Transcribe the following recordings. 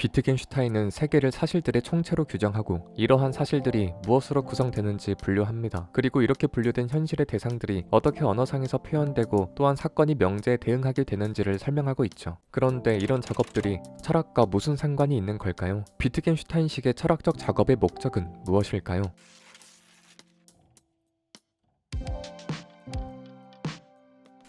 비트겐슈타인은 세계를 사실들의 총체로 규정하고 이러한 사실들이 무엇으로 구성되는지 분류합니다. 그리고 이렇게 분류된 현실의 대상들이 어떻게 언어상에서 표현되고 또한 사건이 명제에 대응하게 되는지를 설명하고 있죠. 그런데 이런 작업들이 철학과 무슨 상관이 있는 걸까요? 비트겐슈타인식의 철학적 작업의 목적은 무엇일까요?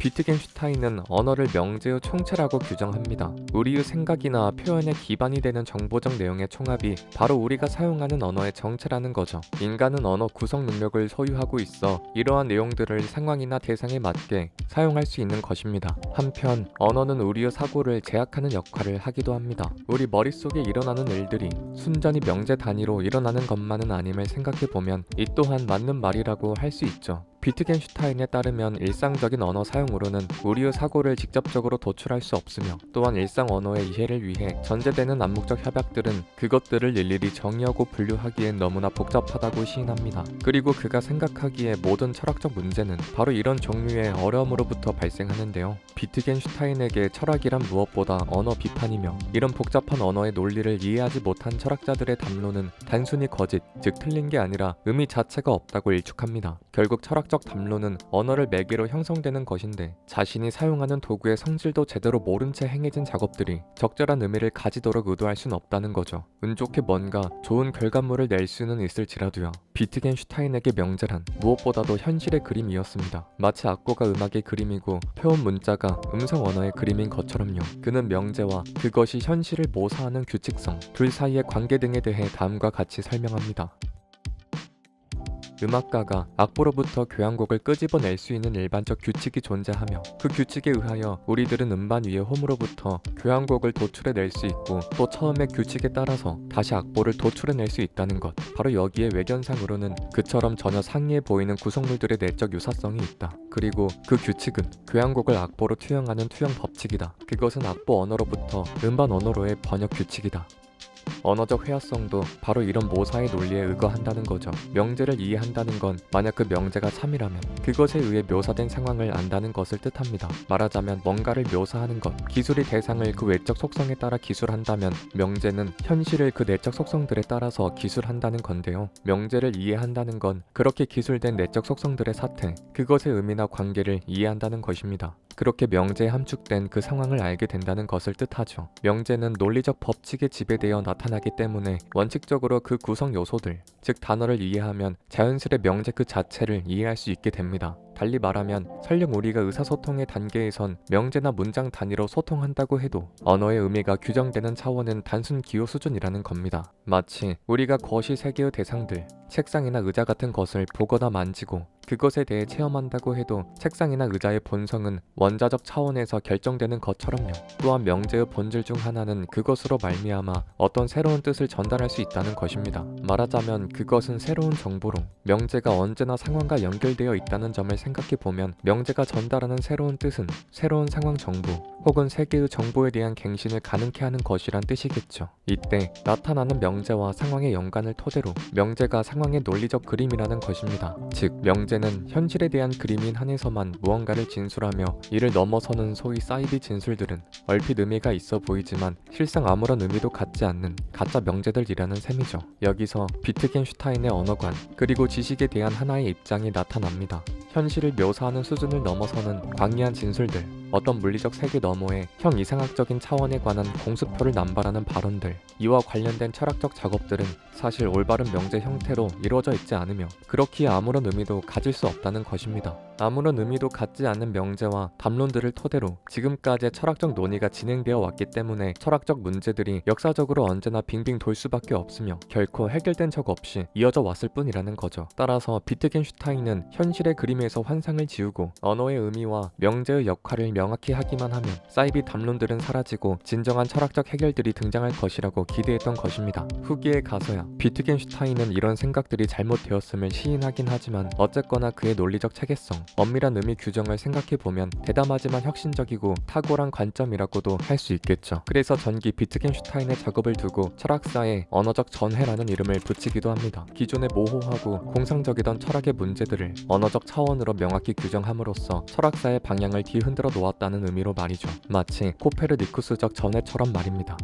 비트겐슈타인은 언어를 명제의 총체라고 규정합니다. 우리의 생각이나 표현에 기반이 되는 정보적 내용의 총합이 바로 우리가 사용하는 언어의 정체라는 거죠. 인간은 언어 구성 능력을 소유하고 있어 이러한 내용들을 상황이나 대상에 맞게 사용할 수 있는 것입니다. 한편 언어는 우리의 사고를 제약하는 역할을 하기도 합니다. 우리 머릿속에 일어나는 일들이 순전히 명제 단위로 일어나는 것만은 아님을 생각해보면 이 또한 맞는 말이라고 할 수 있죠. 비트겐슈타인에 따르면 일상적인 언어 사용으로는 우리의 사고를 직접적으로 도출할 수 없으며 또한 일상 언어의 이해를 위해 전제되는 암묵적 협약들은 그것들을 일일이 정의하고 분류하기엔 너무나 복잡하다고 시인합니다. 그리고 그가 생각하기에 모든 철학적 문제는 바로 이런 종류의 어려움으로부터 발생하는데요. 비트겐슈타인에게 철학이란 무엇보다 언어 비판이며 이런 복잡한 언어의 논리를 이해하지 못한 철학자들의 담론은 단순히 거짓, 즉 틀린 게 아니라 의미 자체가 없다고 일축합니다. 결국 철학적 담론은 언어를 매개로 형성되는 것인데 자신이 사용하는 도구의 성질도 제대로 모른 채 행해진 작업들이 적절한 의미를 가지도록 의도할 순 없다는 거죠. 운 좋게 뭔가 좋은 결과물을 낼 수는 있을지라도요. 비트겐슈타인에게 명제란 무엇보다도 현실의 그림이었습니다. 마치 악보가 음악의 그림이고 표현 문자가 음성 언어의 그림인 것처럼요. 그는 명제와 그것이 현실을 모사하는 규칙성, 둘 사이의 관계 등에 대해 다음과 같이 설명합니다. 음악가가 악보로부터 교향곡을 끄집어낼 수 있는 일반적 규칙이 존재하며 그 규칙에 의하여 우리들은 음반 위의 홈으로부터 교향곡을 도출해낼 수 있고 또 처음의 규칙에 따라서 다시 악보를 도출해낼 수 있다는 것. 바로 여기에 외견상으로는 그처럼 전혀 상이해 보이는 구성물들의 내적 유사성이 있다. 그리고 그 규칙은 교향곡을 악보로 투영하는 투영 법칙이다. 그것은 악보 언어로부터 음반 언어로의 번역 규칙이다. 언어적 회화성도 바로 이런 모사의 논리에 의거한다는 거죠. 명제를 이해한다는 건 만약 그 명제가 참이라면 그것에 의해 묘사된 상황을 안다는 것을 뜻합니다. 말하자면 뭔가를 묘사하는 것, 기술이 대상을 그 외적 속성에 따라 기술한다면 명제는 현실을 그 내적 속성들에 따라서 기술한다는 건데요. 명제를 이해한다는 건 그렇게 기술된 내적 속성들의 사태, 그것의 의미나 관계를 이해한다는 것입니다. 그렇게 명제에 함축된 그 상황을 알게 된다는 것을 뜻하죠. 명제는 논리적 법칙에 지배되어 나타나기 때문에 원칙적으로 그 구성 요소들, 즉 단어를 이해하면 자연스레 명제 그 자체를 이해할 수 있게 됩니다. 달리 말하면 설령 우리가 의사소통의 단계에선 명제나 문장 단위로 소통한다고 해도 언어의 의미가 규정되는 차원은 단순 기호 수준이라는 겁니다. 마치 우리가 거시 세계의 대상들, 책상이나 의자 같은 것을 보거나 만지고 그것에 대해 체험한다고 해도 책상이나 의자의 본성은 원자적 차원에서 결정되는 것처럼요. 또한 명제의 본질 중 하나는 그것으로 말미암아 어떤 새로운 뜻을 전달할 수 있다는 것입니다. 말하자면 그것은 새로운 정보로 명제가 언제나 상황과 연결되어 있다는 점을 생각해보면 명제가 전달하는 새로운 뜻은 새로운 상황 정보 혹은 세계의 정보에 대한 갱신을 가능케 하는 것이란 뜻이겠죠. 이때 나타나는 명제와 상황의 연관을 토대로 명제가 상황의 논리적 그림이라는 것입니다. 즉 명제는 현실에 대한 그림인 한에서만 무언가를 진술하며 이를 넘어서는 소위 사이비 진술들은 얼핏 의미가 있어 보이지만 실상 아무런 의미도 갖지 않는 가짜 명제들이라는 셈이죠. 여기서 비트겐슈타인의 언어관 그리고 지식에 대한 하나의 입장이 나타납니다. 현실을 묘사하는 수준을 넘어서는 광의한 진술들, 어떤 물리적 세계 너머의 형 이상학적인 차원에 관한 공수표를 남발하는 발언들, 이와 관련된 철학적 작업들은 사실 올바른 명제 형태로 이루어져 있지 않으며 그렇기에 아무런 의미도 가질 수 없다는 것입니다. 아무런 의미도 갖지 않는 명제와 담론들을 토대로 지금까지의 철학적 논의가 진행되어 왔기 때문에 철학적 문제들이 역사적으로 언제나 빙빙 돌 수밖에 없으며 결코 해결된 적 없이 이어져 왔을 뿐이라는 거죠. 따라서 비트겐슈타인은 현실의 그림에서 환상을 지우고 언어의 의미와 명제의 역할을 명확히 하기만 하면 사이비 담론들은 사라지고 진정한 철학적 해결들이 등장할 것이라고 기대했던 것입니다. 후기에 가서야 비트겐슈타인은 이런 생각들이 잘못되었음을 시인하긴 하지만 어쨌거나 그의 논리적 체계성, 엄밀한 의미 규정을 생각해보면 대담하지만 혁신적이고 탁월한 관점이라고도 할 수 있겠죠. 그래서 전기 비트겐슈타인의 작업을 두고 철학사에 언어적 전해라는 이름을 붙이기도 합니다. 기존의 모호하고 공상적이던 철학의 문제들을 언어적 차원으로 명확히 규정함으로써 철학사의 방향을 뒤흔들어 놓았다는 의미로 말이죠. 마치 코페르니쿠스적 전해처럼 말입니다.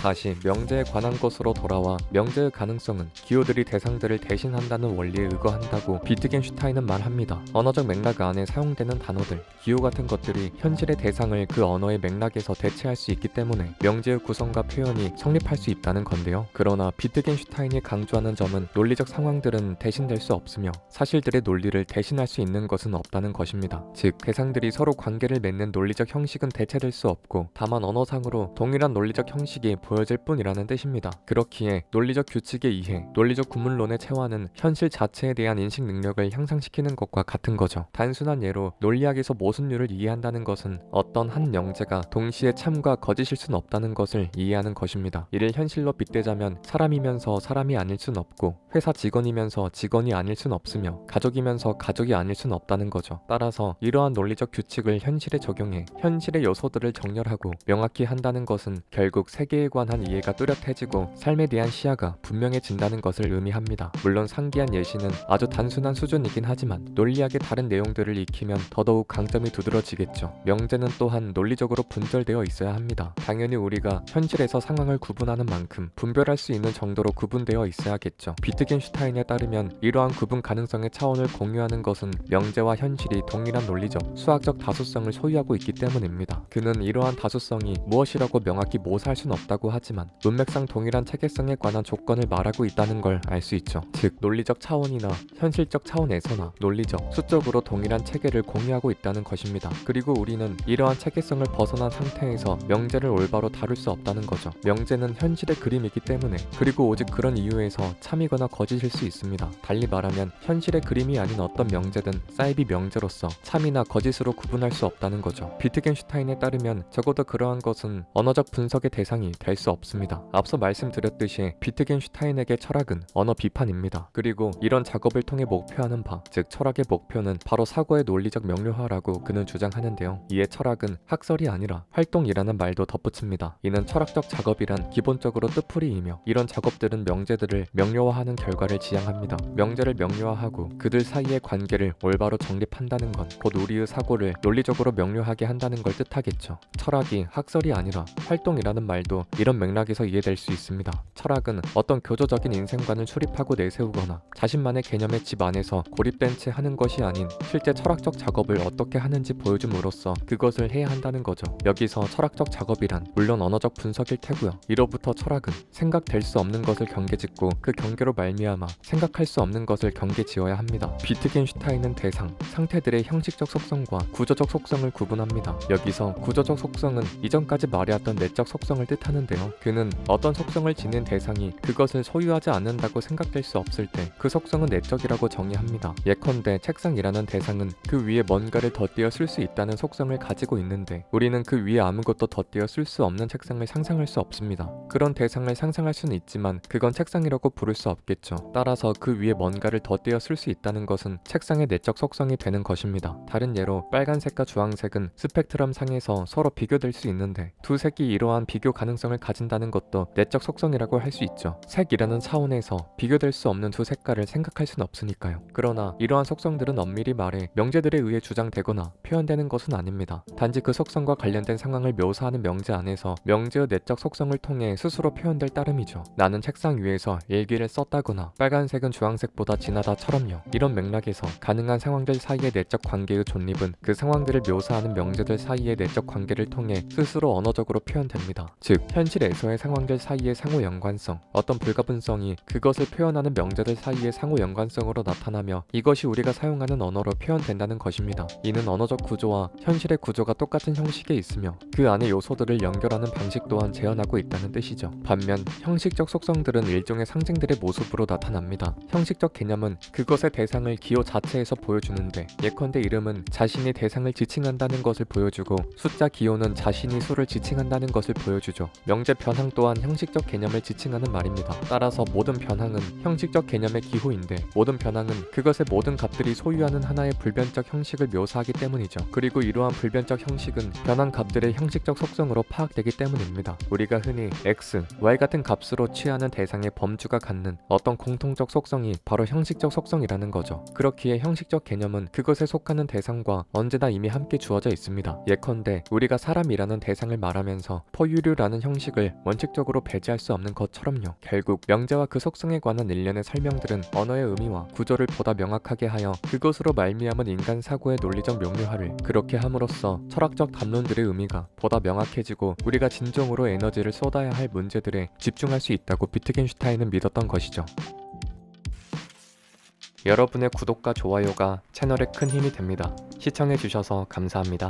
다시 명제에 관한 것으로 돌아와 명제의 가능성은 기호들이 대상들을 대신한다는 원리에 의거한다고 비트겐슈타인은 말합니다. 언어적 맥락 안에 사용되는 단어들, 기호 같은 것들이 현실의 대상을 그 언어의 맥락에서 대체할 수 있기 때문에 명제의 구성과 표현이 성립할 수 있다는 건데요. 그러나 비트겐슈타인이 강조하는 점은 논리적 상황들은 대신될 수 없으며 사실들의 논리를 대신할 수 있는 것은 없다는 것입니다. 즉, 대상들이 서로 관계를 맺는 논리적 형식은 대체될 수 없고 다만 언어상으로 동일한 논리적 형식이 보여질 뿐이라는 뜻입니다. 그렇기에 논리적 규칙에 의해 논리적 구문론의 체화는 현실 자체에 대한 인식 능력을 향상시키는 것과 같은 거죠. 단순한 예로 논리학에서 모순율을 이해한다는 것은 어떤 한 명제가 동시에 참과 거짓일 순 없다는 것을 이해하는 것입니다. 이를 현실로 빗대자면 사람이면서 사람이 아닐 순 없고 회사 직원이면서 직원이 아닐 순 없으며 가족이면서 가족이 아닐 순 없다는 거죠. 따라서 이러한 논리적 규칙을 현실에 적용해 현실의 요소들을 정렬하고 명확히 한다는 것은 결국 세계에 관한 이해가 뚜렷해지고 삶에 대한 시야가 분명해진다는 것을 의미합니다. 물론 상기한 예시는 아주 단순한 수준이긴 하지만 논리학의 다른 내용들을 익히면 더더욱 강점이 두드러지겠죠. 명제는 또한 논리적으로 분절되어 있어야 합니다. 당연히 우리가 현실에서 상황을 구분하는 만큼 분별할 수 있는 정도로 구분되어 있어야겠죠. 비트겐슈타인에 따르면 이러한 구분 가능성의 차원을 공유하는 것은 명제와 현실이 동일한 논리적, 수학적 다수성을 소유하고 있기 때문입니다. 그는 이러한 다수성이 무엇이라고 명확히 모사할 수는 없다고 하지만 문맥상 동일한 체계성에 관한 조건을 말하고 있다는 걸 알 수 있죠. 즉, 논리적 차원이나 현실적 차원에서나 논리적, 수적으로 동일한 체계를 공유하고 있다는 것입니다. 그리고 우리는 이러한 체계성을 벗어난 상태에서 명제를 올바로 다룰 수 없다는 거죠. 명제는 현실의 그림이기 때문에, 그리고 오직 그런 이유에서 참이거나 거짓일 수 있습니다. 달리 말하면 현실의 그림이 아닌 어떤 명제든 사이비 명제로서 참이나 거짓으로 구분할 수 없다는 거죠. 비트겐슈타인에 따르면 적어도 그러한 것은 언어적 분석의 대상이 될 수 없습니다. 앞서 말씀드렸듯이 비트겐슈타인에게 철학은 언어 비판입니다. 그리고 이런 작업을 통해 목표하는 바, 즉 철학의 목표는 바로 사고의 논리적 명료화라고 그는 주장하는데요. 이에 철학은 학설이 아니라 활동이라는 말도 덧붙입니다. 이는 철학적 작업이란 기본적으로 뜻풀이이며 이런 작업들은 명제들을 명료화하는 결과를 지향합니다. 명제를 명료화하고 그들 사이의 관계를 올바로 정립한다는 건 곧 우리의 사고를 논리적으로 명료하게 한다는 걸 뜻하겠죠. 철학이 학설이 아니라 활동이라는 말도 이런 맥락에서 이해될 수 있습니다. 철학은 어떤 교조적인 인생관을 수립하고 내세우거나 자신만의 개념의 집 안에서 고립된 채 하는 것이 아닌 실제 철학적 작업을 어떻게 하는지 보여줌으로써 그것을 해야 한다는 거죠. 여기서 철학적 작업이란 물론 언어적 분석일 테고요. 이로부터 철학은 생각될 수 없는 것을 경계짓고 그 경계로 말미암아 생각할 수 없는 것을 경계지어야 합니다. 비트겐슈타인은 대상, 상태들의 형식적 속성과 구조적 속성을 구분합니다. 여기서 구조적 속성은 이전까지 말해왔던 내적 속성을 뜻하는데요. 그는 어떤 속성을 지닌 대상이 그것을 소유하지 않는다고 생각될 수 없을 때 그 속성은 내적이라고 정의합니다. 예컨대 책상이라는 대상은 그 위에 뭔가를 덧대어 쓸 수 있다는 속성을 가지고 있는데 우리는 그 위에 아무것도 덧대어 쓸 수 없는 책상을 상상할 수 없습니다. 그런 대상을 상상할 수는 있지만 그건 책상이라고 부를 수 없겠죠. 따라서 그 위에 뭔가를 덧대어 쓸 수 있다는 것은 책상의 내적 속성이 되는 것입니다. 다른 예로 빨간색과 주황색은 스펙트럼 상에서 서로 비교될 수 있는데 두 색이 이러한 비교 가능성을 가진다는 것도 내적 속성이라고 할 수 있죠. 색이라는 차원에서 비교될 수 없는 두 색깔을 생각할 수는 없으니까요. 그러나 이러한 속성들은 엄밀히 말해 명제들에 의해 주장되거나 표현되는 것은 아닙니다. 단지 그 속성과 관련된 상황을 묘사하는 명제 안에서 명제의 내적 속성을 통해 스스로 표현될 따름이죠. 나는 책상 위에서 일기를 썼다거나 빨간색은 주황색보다 진하다처럼요. 이런 맥락에서 가능한 상황들 사이의 내적 관계의 존립은 그 상황들을 묘사하는 명제들 사이의 내적 관계를 통해 스스로 언어적으로 표현됩니다. 즉, 현실에서의 상황들 사이의 상호 연관성, 어떤 불가분성이 그것을 표현하는 명제들 사이의 상호 연관성으로 나타나며 이것이 우리가 사용하는 언어로 표현된다는 것입니다. 이는 언어적 구조와 현실의 구조가 똑같은 형식에 있으며 그 안의 요소들을 연결하는 방식 또한 재현하고 있다는 뜻이죠. 반면 형식적 속성들은 일종의 상징들의 모습으로 나타납니다. 형식적 개념은 그것의 대상을 기호 자체에서 보여주는데 예컨대 이름은 자신이 대상을 지칭한다는 것을 보여주고 숫자 기호는 자신이 수를 지칭한다는 것을 보여주죠. 명제 변항 또한 형식적 개념을 지칭하는 말입니다. 따라서 모든 변항은 형식적 개념의 기호인데 모든 변항은 그것의 모든 값들이 소유하는 하나의 불변적 형식을 묘사하기 때문이죠. 그리고 이러한 불변적 형식은 변한 값들의 형식적 속성으로 파악되기 때문입니다. 우리가 흔히 x, y 같은 값으로 취하는 대상의 범주가 갖는 어떤 공통적 속성이 바로 형식적 속성이라는 거죠. 그렇기에 형식적 개념은 그것에 속하는 대상과 언제나 이미 함께 주어져 있습니다. 예컨대 우리가 사람이라는 대상을 말하면서 포유류라는 형식을 규칙을 원칙적으로 배제할 수 없는 것처럼요. 결국 명제와 그 속성에 관한 일련의 설명들은 언어의 의미와 구조를 보다 명확하게 하여 그것으로 말미암은 인간 사고의 논리적 명료화를 그렇게 함으로써 철학적 담론들의 의미가 보다 명확해지고 우리가 진정으로 에너지를 쏟아야 할 문제들에 집중할 수 있다고 비트겐슈타인은 믿었던 것이죠. 여러분의 구독과 좋아요가 채널에 큰 힘이 됩니다. 시청해주셔서 감사합니다.